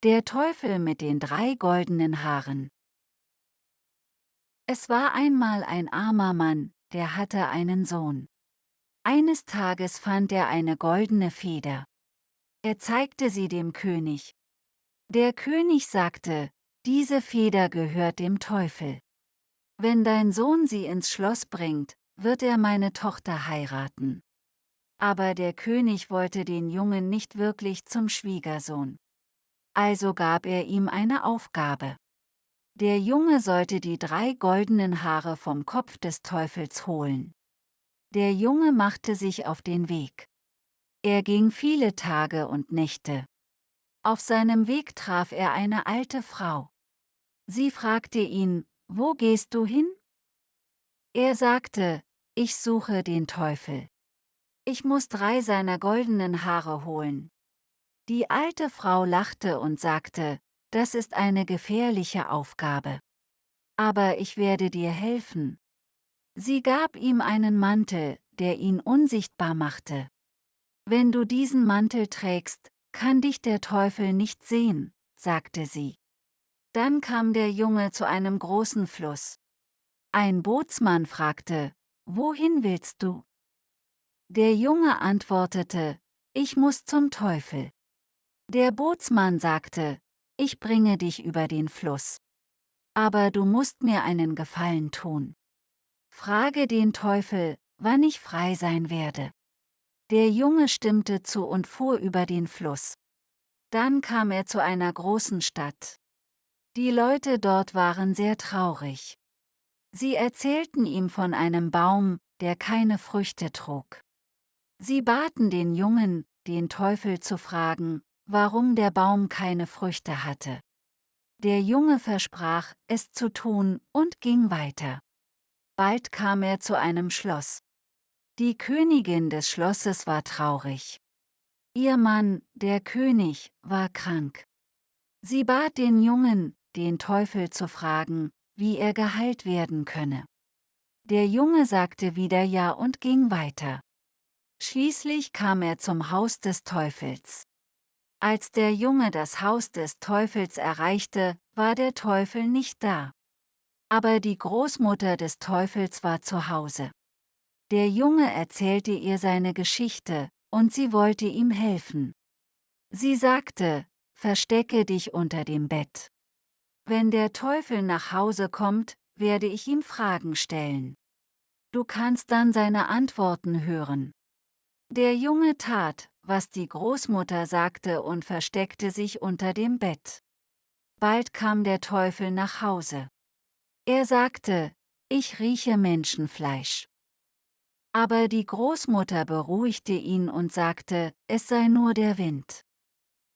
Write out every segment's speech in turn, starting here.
Der Teufel mit den 3 goldenen Haaren. Es war einmal ein armer Mann, der hatte einen Sohn. Eines Tages fand er eine goldene Feder. Er zeigte sie dem König. Der König sagte: Diese Feder gehört dem Teufel. Wenn dein Sohn sie ins Schloss bringt, wird er meine Tochter heiraten. Aber der König wollte den Jungen nicht wirklich zum Schwiegersohn. Also gab er ihm eine Aufgabe. Der Junge sollte die 3 goldenen Haare vom Kopf des Teufels holen. Der Junge machte sich auf den Weg. Er ging viele Tage und Nächte. Auf seinem Weg traf er eine alte Frau. Sie fragte ihn: Wo gehst du hin? Er sagte: Ich suche den Teufel. Ich muss 3 seiner goldenen Haare holen. Die alte Frau lachte und sagte: Das ist eine gefährliche Aufgabe. Aber ich werde dir helfen. Sie gab ihm einen Mantel, der ihn unsichtbar machte. Wenn du diesen Mantel trägst, kann dich der Teufel nicht sehen, sagte sie. Dann kam der Junge zu einem großen Fluss. Ein Bootsmann fragte: Wohin willst du? Der Junge antwortete: Ich muss zum Teufel. Der Bootsmann sagte: Ich bringe dich über den Fluss. Aber du musst mir einen Gefallen tun. Frage den Teufel, wann ich frei sein werde. Der Junge stimmte zu und fuhr über den Fluss. Dann kam er zu einer großen Stadt. Die Leute dort waren sehr traurig. Sie erzählten ihm von einem Baum, der keine Früchte trug. Sie baten den Jungen, den Teufel zu fragen, warum der Baum keine Früchte hatte. Der Junge versprach, es zu tun, und ging weiter. Bald kam er zu einem Schloss. Die Königin des Schlosses war traurig. Ihr Mann, der König, war krank. Sie bat den Jungen, den Teufel zu fragen, wie er geheilt werden könne. Der Junge sagte wieder ja und ging weiter. Schließlich kam er zum Haus des Teufels. Als der Junge das Haus des Teufels erreichte, war der Teufel nicht da. Aber die Großmutter des Teufels war zu Hause. Der Junge erzählte ihr seine Geschichte, und sie wollte ihm helfen. Sie sagte: Verstecke dich unter dem Bett. Wenn der Teufel nach Hause kommt, werde ich ihm Fragen stellen. Du kannst dann seine Antworten hören. Der Junge tat, was die Großmutter sagte, und versteckte sich unter dem Bett. Bald kam der Teufel nach Hause. Er sagte: Ich rieche Menschenfleisch. Aber die Großmutter beruhigte ihn und sagte, es sei nur der Wind.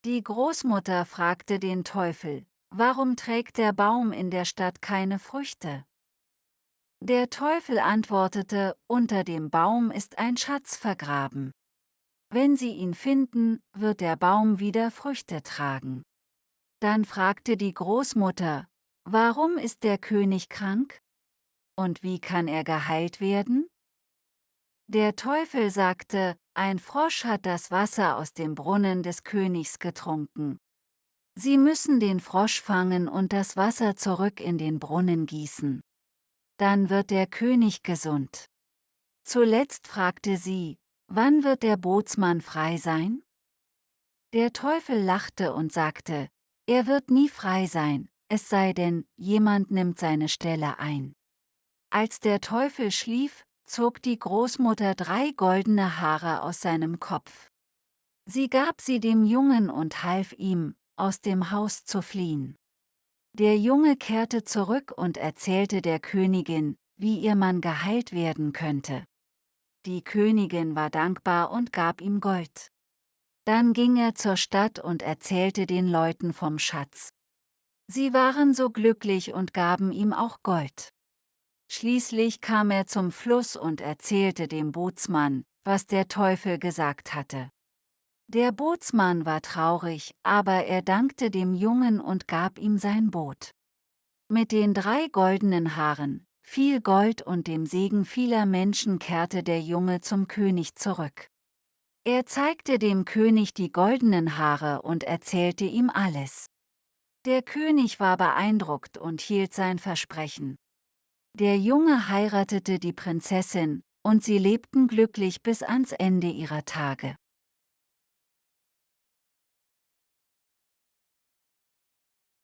Die Großmutter fragte den Teufel: Warum trägt der Baum in der Stadt keine Früchte? Der Teufel antwortete: Unter dem Baum ist ein Schatz vergraben. Wenn sie ihn finden, wird der Baum wieder Früchte tragen. Dann fragte die Großmutter: Warum ist der König krank? Und wie kann er geheilt werden? Der Teufel sagte: Ein Frosch hat das Wasser aus dem Brunnen des Königs getrunken. Sie müssen den Frosch fangen und das Wasser zurück in den Brunnen gießen. Dann wird der König gesund. Zuletzt fragte sie: Wann wird der Bootsmann frei sein? Der Teufel lachte und sagte: Er wird nie frei sein, es sei denn, jemand nimmt seine Stelle ein. Als der Teufel schlief, zog die Großmutter 3 goldene Haare aus seinem Kopf. Sie gab sie dem Jungen und half ihm, aus dem Haus zu fliehen. Der Junge kehrte zurück und erzählte der Königin, wie ihr Mann geheilt werden könnte. Die Königin war dankbar und gab ihm Gold. Dann ging er zur Stadt und erzählte den Leuten vom Schatz. Sie waren so glücklich und gaben ihm auch Gold. Schließlich kam er zum Fluss und erzählte dem Bootsmann, was der Teufel gesagt hatte. Der Bootsmann war traurig, aber er dankte dem Jungen und gab ihm sein Boot. Mit den 3 goldenen Haaren, viel Gold und dem Segen vieler Menschen kehrte der Junge zum König zurück. Er zeigte dem König die goldenen Haare und erzählte ihm alles. Der König war beeindruckt und hielt sein Versprechen. Der Junge heiratete die Prinzessin, und sie lebten glücklich bis ans Ende ihrer Tage.